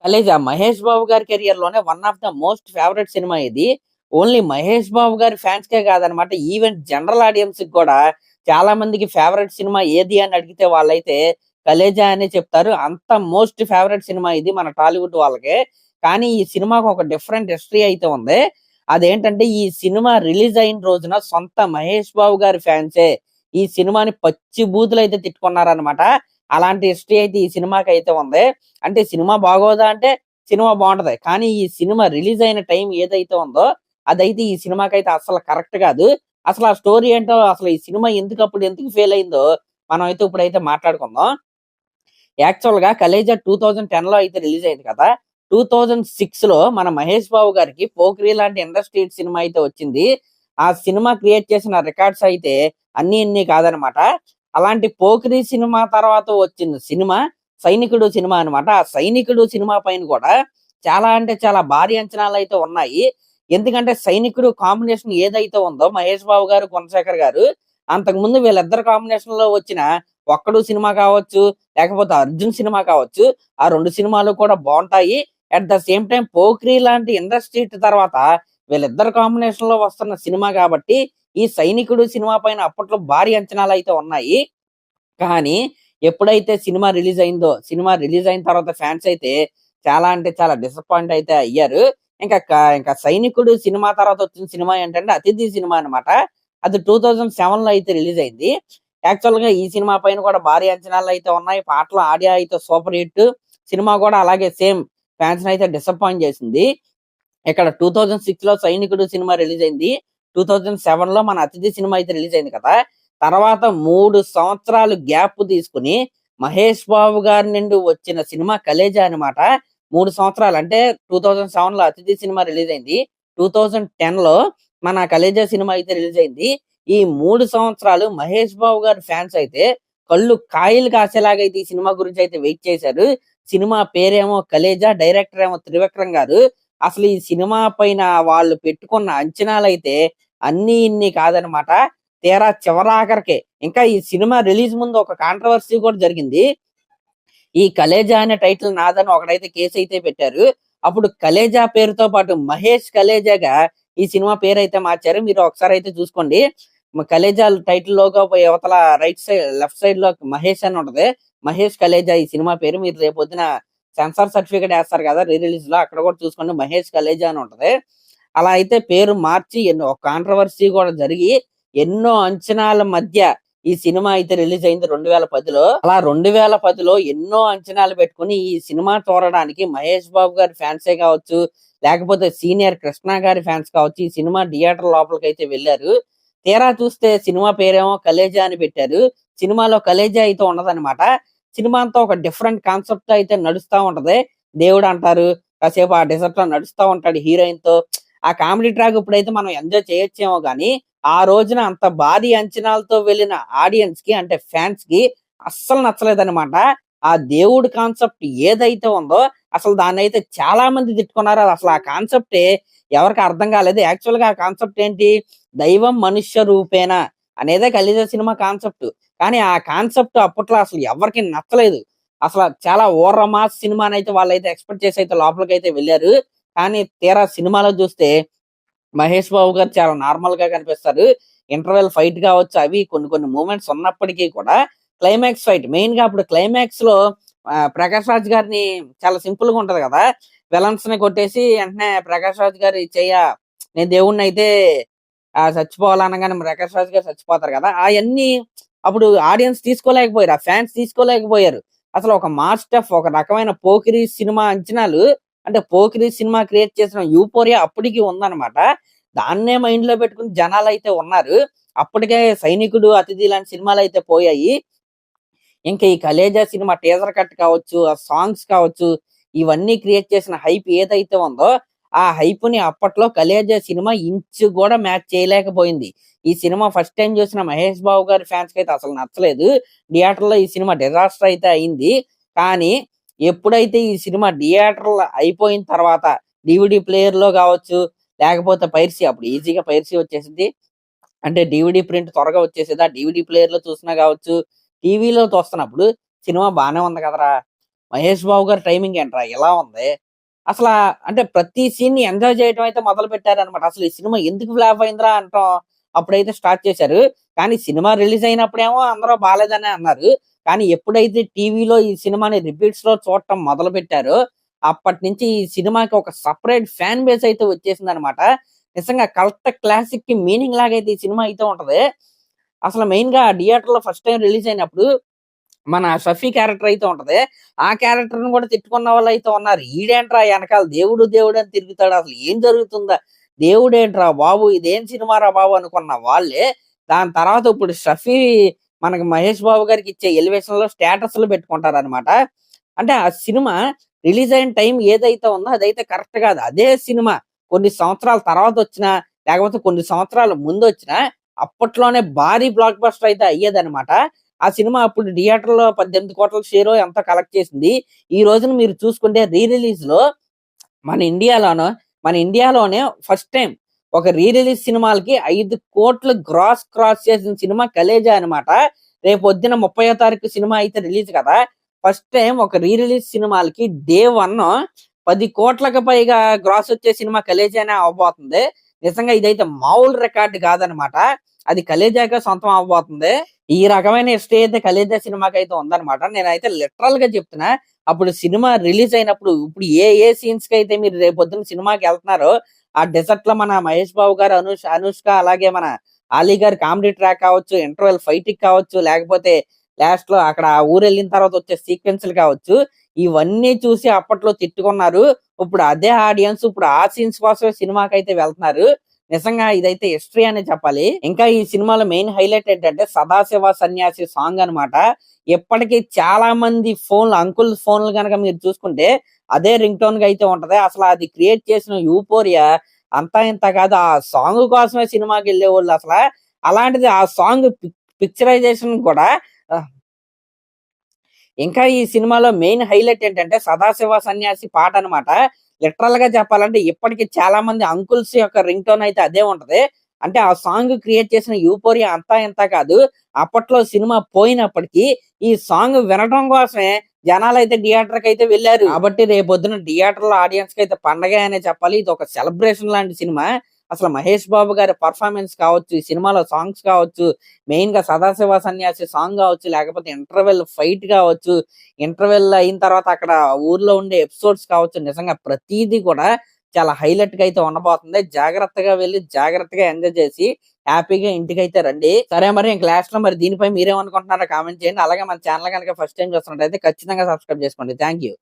కలేజా మహేష్ బాబు గారి కెరియర్ లోనే one of the most favourite cinema ఇది. ఓన్లీ మహేష్ బాబు గారి ఫ్యాన్స్ కే కాదనమాట. ఈవెన్ జనరల్ ఆడియన్స్ కి కూడా చాలా మందికి ఫేవరెట్ సినిమా ఏది అని అడిగితే వాళ్ళైతే కలేజా అనే చెప్తారు. అంత మోస్ట్ ఫేవరెట్ సినిమా ఇది మన టాలీవుడ్ వాళ్ళకి. కానీ ఈ సినిమాకు ఒక డిఫరెంట్ హిస్టరీ అయితే ఉంది. అదేంటంటే ఈ సినిమా రిలీజ్ అయిన రోజున సొంత మహేష్ బాబు గారి ఫ్యాన్సే ఈ సినిమాని పచ్చి బూతులైతే తిట్టుకున్నారనమాట. అలాంటి హిస్టరీ అయితే ఈ సినిమాకైతే ఉంది. అంటే సినిమా బాగోదా అంటే సినిమా బాగుంటది. కానీ ఈ సినిమా రిలీజ్ అయిన టైం ఏదైతే ఉందో అదైతే ఈ సినిమాకైతే అస్సలు కరెక్ట్ కాదు. అసలు ఆ స్టోరీ ఏంటో, అసలు ఈ సినిమా ఎందుకు ఫెయిల్ అయిందో మనం అయితే ఇప్పుడైతే మాట్లాడుకుందాం. యాక్చువల్‌గా 'కలేజా' 2010లో అయితే రిలీజ్ అయింది కదా! 2006లో మన మహేష్ బాబు గారికి 'పోకిరి' లాంటి ఇండస్ట్రీ హిట్ సినిమా అయితే వచ్చింది. ఆ సినిమా క్రియేట్ చేసిన రికార్డ్స్ అయితే అన్నీ ఇన్ని కాదనమాట. అలాంటి 'పోకిరి' సినిమా తర్వాత వచ్చిన సినిమా 'సైనికుడు' సినిమా అనమాట. ఆ 'సైనికుడు' సినిమా పైన కూడా చాలా అంటే చాలా భారీ అంచనాలైతే ఉన్నాయి. ఎందుకంటే 'సైనికుడు' కాంబినేషన్ ఏదైతే ఉందో మహేష్ బాబు గారు, గుణశేఖర్ గారు అంతకుముందు వీళ్ళిద్దరి కాంబినేషన్‌లో వచ్చిన 'ఒక్కడు' సినిమా కావచ్చు, లేకపోతే 'అర్జున్' సినిమా కావచ్చు. ఆ 2 సినిమాలు కూడా బావుంటాయి. At the same time 'Pokiri' లాంటి ఇండస్ట్రీ హిట్ తర్వాత వీళ్ళిద్దరి కాంబినేషన్‌లో వస్తున్న సినిమా కాబట్టి ఈ 'సైనికుడు' సినిమా పైన అప్పట్లో భారీ అంచనాలైతే ఉన్నాయి. కానీ ఎప్పుడైతే సినిమా రిలీజ్ అయిందో, సినిమా రిలీజ్ అయిన తర్వాత ఫ్యాన్స్ అయితే చాలా అంటే చాలా డిసప్పాయింట్ అయితే అయ్యారు. ఇంకా 'సైనికుడు' సినిమా తర్వాత వచ్చిన సినిమా ఏంటంటే 'అతిథి' సినిమా అనమాట. అది 2007లో అయితే రిలీజ్ అయింది. యాక్చువల్‌గా ఈ సినిమా పైన కూడా భారీ అంచనాలైతే ఉన్నాయి. పాటలు, ఆడియో అయితే సూపర్ హిట్. సినిమా కూడా అలాగే సేమ్ ఫ్యాన్స్‌నైతే డిసప్పాయింట్ చేసింది. ఇక్కడ 2006లో 'సైనికుడు' సినిమా రిలీజ్ అయింది. 2007లో మన 'అతిథి' సినిమా అయితే రిలీజ్ అయింది కదా! తర్వాత 3 సంవత్సరాలు గ్యాప్ తీసుకొని మహేష్ బాబు గారి నుండి వచ్చిన సినిమా 'కలేజా' అనమాట. 3 సంవత్సరాలు అంటే 2007లో 'అతిథి' సినిమా రిలీజ్ అయింది. 2010లో మన 'కలేజా' సినిమా అయితే రిలీజ్ అయింది. ఈ 3 సంవత్సరాలు మహేష్ బాబు గారి ఫ్యాన్స్ అయితే కళ్ళు కాయలు కాసేలాగా అయితే ఈ సినిమా గురించి అయితే వెయిట్ చేశారు. సినిమా పేరేమో 'కలేజా', డైరెక్టర్ ఏమో త్రివిక్రమ్ గారు. అసలు ఈ సినిమా పైన వాళ్ళు పెట్టుకున్న అంచనాలైతే అన్నీ ఇన్ని కాదనమాట. తీరా చివరాఖరికి ఇంకా ఈ సినిమా రిలీజ్ ముందు ఒక కాంట్రోవర్సీ కూడా జరిగింది. ఈ 'కలేజా' అనే టైటిల్ నాదని ఒకడైతే కేసయితే పెట్టారు. అప్పుడు 'కలేజా' పేరుతో పాటు 'మహేష్ కలేజా'గా ఈ సినిమా పేరైతే మార్చారు. మీరు ఒకసారయితే చూసుకోండి. 'కలేజా' టైటిల్ లోగో యువతల లెఫ్ట్ సైడ్‌లో 'మహేష్' అని ఉంటది. 'మహేష్ కలేజా' ఈ సినిమా పేరు. మీరు రేపొద్దున సెన్సార్ సర్టిఫికేట్ ఏస్తారు కదా! రిలీజ్‌లో అక్కడ కూడా చూసుకోండి 'మహేష్ కలేజా' అని ఉంటది. అలా అయితే పేరు మార్చి ఒక కాంట్రోవర్సీ కూడా జరిగి ఎన్నో అంచనాల మధ్య ఈ సినిమా అయితే రిలీజ్ అయింది 2010లో. అలా 2010లో ఎన్నో అంచనాలు పెట్టుకొని ఈ సినిమా చూడడానికి మహేష్ బాబు గారి ఫ్యాన్సే కావచ్చు, లేకపోతే సీనియర్ కృష్ణ గారి ఫ్యాన్స్ కావచ్చు, ఈ సినిమా థియేటర్ లోపలికైతే వెళ్లారు. తీరా చూస్తే సినిమా పేరేమో 'కలేజా' అని పెట్టారు. సినిమాలో కలేజా అయితే ఉండదనమాట. సినిమా అంతా ఒక డిఫరెంట్ కాన్సెప్ట్‌తో అయితే నడుస్తా ఉంటది. దేవుడు అంటారు. కాసేపు ఆ డెజర్ట్‌లో నడుస్తా ఉంటాడు హీరోయిన్‌తో. ఆ కామెడీ ట్రాక్ ఇప్పుడైతే మనం ఎంజాయ్ చేయొచ్చేమో గానీ, ఆ రోజున అంత భారీ అంచనాలతో వెళ్ళిన ఆడియన్స్‌కి అంటే ఫ్యాన్స్‌కి అస్సలు నచ్చలేదనమాట. ఆ దేవుడు కాన్సెప్ట్ ఏదైతే ఉందో అసలు దాన్నైతే చాలా మంది తిట్టుకున్నారు. అసలు ఆ కాన్సెప్టే ఎవరికీ అర్థం కాలేదు. యాక్చువల్‌గా ఆ కాన్సెప్ట్ ఏంటి? దైవం మనుష్య రూపేణ అనేదే 'ఖలీజా' సినిమా కాన్సెప్ట్. కానీ ఆ కాన్సెప్ట్ అప్పట్లో అసలు ఎవరికీ నచ్చలేదు. అసల చాలా ఓర్ర మాస్ సినిమానైతే వాళ్ళైతే ఎక్స్‌పెక్ట్ చేసైతే లోపలికైతే వెళ్లారు. కానీ తీరా సినిమాలో చూస్తే మహేష్ బాబు గారు చాలా నార్మల్‌గా కనిపిస్తారు. ఇంటర్వెల్ ఫైట్ కావచ్చు, అవి కొన్ని కొన్ని మూవ్‌మెంట్స్ ఉన్నప్పటికీ కూడా క్లైమాక్స్ ఫైట్ మెయిన్‌గా అప్పుడు క్లైమాక్స్‌లో 'ప్రకాష్ రాజ్' గారిని చాలా సింపుల్‌గా ఉంటది కదా! విలన్స్‌ని కొట్టేసి వెంటనే 'ప్రకాష్ రాజ్' గారి నేను దేవుడినైతే చచ్చిపోవాలనంగానే 'ప్రకాష్ రాజ్' గారు చచ్చిపోతారు కదా! అయన్నీ అప్పుడు ఆడియన్స్ తీసుకోలేకపోయారు. ఆ ఫ్యాన్స్ తీసుకోలేకపోయారు. అసలు ఒక మాస్ స్టఫ్ ఒక రకమైన 'పోకిరి' సినిమా అంచనాలు అంటే 'పోకిరి' సినిమా క్రియేట్ చేసిన యూఫోరియా అప్పటికి ఉందన్నమాట. దాన్నే మైండ్‌లో పెట్టుకొని జనాలైతే ఉన్నారు. అప్పటికే 'సైనికుడు', 'అతిథి' లాంటి సినిమాలైతే పోయాయి. ఇంకా ఈ 'కలేజా' సినిమా టీజర్ కట్ కావచ్చు, ఆ సాంగ్స్ కావచ్చు, ఇవన్నీ క్రియేట్ చేసిన హైప్ ఏదైతే ఉందో, ఆ హైప్‌ని అప్పట్లో 'కలేజా' సినిమా ఇంచు గూడా మ్యాచ్ చేయలేకపోయింది. ఈ సినిమా ఫస్ట్ టైమ్ చూసిన మహేష్ బాబు గారి ఫ్యాన్స్‌కైతే అసలు నచ్చలేదు. థియేటర్‌లో ఈ సినిమా డిజాస్టర్ అయితే అయింది. కానీ ఎప్పుడైతే ఈ సినిమా థియేటర్‌లో అయిపోయిన తర్వాత డీవీడీ ప్లేయర్‌లో గావచ్చు, లేకపోతే పైరసీ అప్పుడు ఈజీగా పైరసీ వచ్చేసిద్ది. అంటే డీవీడీ ప్రింట్ త్వరగా వచ్చేసేది. ఆ డీవీడీ ప్లేయర్‌లో చూసినా గావచ్చు, టీవీలో చూస్తున్నప్పుడు సినిమా బానే ఉంది కదరా! మహేష్ బాబు గారి టైమింగ్ ఏంట్రా ఇలా ఉంది. అసలా అంటే ప్రతి సీన్‌ని ఎంజాయ్ చేయటం అయితే మొదలుపెట్టారనమాట. అసలు ఈ సినిమా ఎందుకు ఫ్లాప్ అయిందిరా అనటం అప్పుడైతే స్టార్ట్ చేశారు. కానీ సినిమా రిలీజ్ అయినప్పుడేమో అందరూ బాలేదనే అన్నారు. కానీ ఎప్పుడైతే టీవీలో ఈ సినిమాని రిపీట్స్‌లో చూడటం మొదలుపెట్టారో, అప్పటినుంచి ఈ సినిమాకి ఒక సెపరేట్ ఫ్యాన్ బేస్ అయితే వచ్చేసిందనమాట. నిజంగా కల్ట్ క్లాసిక్‌కి మీనింగ్ లాగైతే ఈ సినిమా అయితే ఉంటది. అసలు మెయిన్‌గా థియేటర్‌లో ఫస్ట్ టైమ్ రిలీజ్ అయినప్పుడు మన 'షఫీ' క్యారెక్టర్ అయితే ఉంటది. ఆ క్యారెక్టర్‌ని కూడా తిట్టుకున్న వాళ్ళైతే ఉన్నారు. ఈడేంట్రా ఎనకాల దేవుడు దేవుడు అని తిరుగుతాడు. అసలు ఏం జరుగుతుందా? దేవుడేంట్రా బాబు! ఇదేం సినిమారా బాబు! అనుకున్న వాళ్ళే దాని తర్వాత ఇప్పుడు 'షఫీ' మనకి మహేష్ బాబు గారికి ఇచ్చే ఎలివేషన్‌లో స్టేటస్‌లు పెట్టుకుంటారనమాట. అంటే ఆ సినిమా రిలీజ్ అయిన టైం ఏదైతే ఉందో అదైతే కరెక్ట్ కాదు. అదే సినిమా కొన్ని సంవత్సరాల తర్వాతొచ్చినా, లేకపోతే కొన్ని సంవత్సరాల ముందొచ్చినా అప్పట్లోనే భారీ బ్లాక్ బస్టర్ అయితే అయ్యేదనమాట. ఆ సినిమా అప్పుడు థియేటర్‌లో 18,00,00,000 షేరో ఎంతో కలెక్ట్ చేసింది. ఈ రోజున మీరు చూసుకుంటే రీ రిలీజ్‌లో మన ఇండియాలోనో మన ఇండియాలోనే ఫస్ట్ టైమ్ ఒక రీ రిలీజ్ సినిమాలకి 5,00,00,000 క్రాస్ చేసిన సినిమా 'కలేజా' అనమాట. రేపొద్దున 30వ తారీఖు సినిమా అయితే రిలీజ్ కదా! ఫస్ట్ టైమ్ ఒక రీ రిలీజ్ సినిమాలకి డే 1 10,00,00,000కి పైగా గ్రాస్ వచ్చే సినిమా 'కలేజానే' అవ్వబోతుంది. నిజంగా ఇదైతే మామూలు రికార్డ్ కాదనమాట. అది 'కలేజా'కే సొంతం అవ్వబోతుంది. ఈ రకమైన హిస్టరీ అయితే 'కలేజా' సినిమాకైతే ఉందనమాట. నేనైతే లిటరల్‌గా చెప్తున్నా. అప్పుడు సినిమా రిలీజ్ అయినప్పుడు ఇప్పుడు ఏ సీన్స్‌కైతే మీరు రేపొద్దున సినిమాకెళ్తున్నారో, ఆ డెజర్ట్‌లో మన మహేష్ బాబు గారు, అనుష్క అలాగే మన ఆలీ గారి కామెడీ ట్రాక్ కావచ్చు, ఇంటర్వెల్ ఫైట్‌కి కావచ్చు, లేకపోతే లాస్ట్‌లో అక్కడ ఆ ఊరెళ్ళిన తర్వాత వచ్చే సీక్వెన్స్‌లు కావచ్చు, ఇవన్నీ చూసి అప్పట్లో తిట్టుకున్నారు. ఇప్పుడు అదే ఆడియన్స్ ఇప్పుడు ఆ సీన్స్ కోసమే సినిమాకైతే వెళ్తున్నారు. నిజంగా ఇదైతే హిస్టరీ అనే చెప్పాలి. ఇంకా ఈ సినిమాలో మెయిన్ హైలైట్ ఏంటంటే 'సదాశివ సన్యాసి' సాంగ్ అన్నమాట. ఇప్పటికి చాలా మంది అంకుల్ ఫోన్‌లు గనక మీరు చూసుకుంటే అదే రింగ్ టోన్‌గా అయితే ఉంటది. అసలు అది క్రియేట్ చేసిన యూఫోరియా అంతా ఇంత కాదు. ఆ సాంగ్ కోసమే సినిమాకెళ్ళేవాళ్ళు అసల. అలాంటిది ఆ సాంగ్ పిక్చరైజేషన్ కూడా ఆహ్, ఇంకా ఈ సినిమాలో మెయిన్ హైలైట్ ఏంటంటే 'సదాశివ సన్యాసి' పాటనమాట. లిటరల్‌గా చెప్పాలంటే ఇప్పటికి చాలా మంది అంకుల్స్ యొక్క రింగ్ టోన్ అయితే అదే ఉంటది. అంటే ఆ సాంగ్ క్రియేట్ చేసిన యూఫోరియా అంతా ఇంత కాదు. అప్పట్లో సినిమా పోయినప్పటికి ఈ సాంగ్ వినడం కోసమే జనాలైతే థియేటర్‌కైతే వెళ్లారు. కాబట్టి రేపొద్దున థియేటర్‌లో ఆడియన్స్‌కైతే పండగే అనే చెప్పాలి. ఇదొక సెలబ్రేషన్ లాంటి సినిమా. అసలు మహేష్ బాబు గారి పెర్ఫార్మన్స్ కావచ్చు, ఈ సినిమాలో సాంగ్స్ కావచ్చు, మెయిన్‌గా 'సదాశివ సన్యాసి' సాంగ్ కావచ్చు, లేకపోతే ఇంటర్వెల్ ఫైట్ కావచ్చు, ఇంటర్వెల్ అయిన తర్వాత అక్కడ ఊర్లో ఉండే ఎపిసోడ్స్ కావచ్చు, నిజంగా ప్రతీది కూడా చాలా హైలైట్‌గా అయితే ఉండబోతుంది. జాగ్రత్తగా వెళ్లి, జాగ్రత్తగా ఎంజాయ్ చేసి, హ్యాపీగా ఇంటికైతే రండి. సరే మరి ఇంక లాస్ట్‌లో మరి దీనిపై మీరేమనుకుంటున్నారో కామెంట్ చేయండి. అలాగే మన ఛానెల్ గనక ఫస్ట్ టైమ్ చూస్తున్నట్టయితే ఖచ్చితంగా సబ్స్క్రైబ్ చేసుకోండి. Thank you.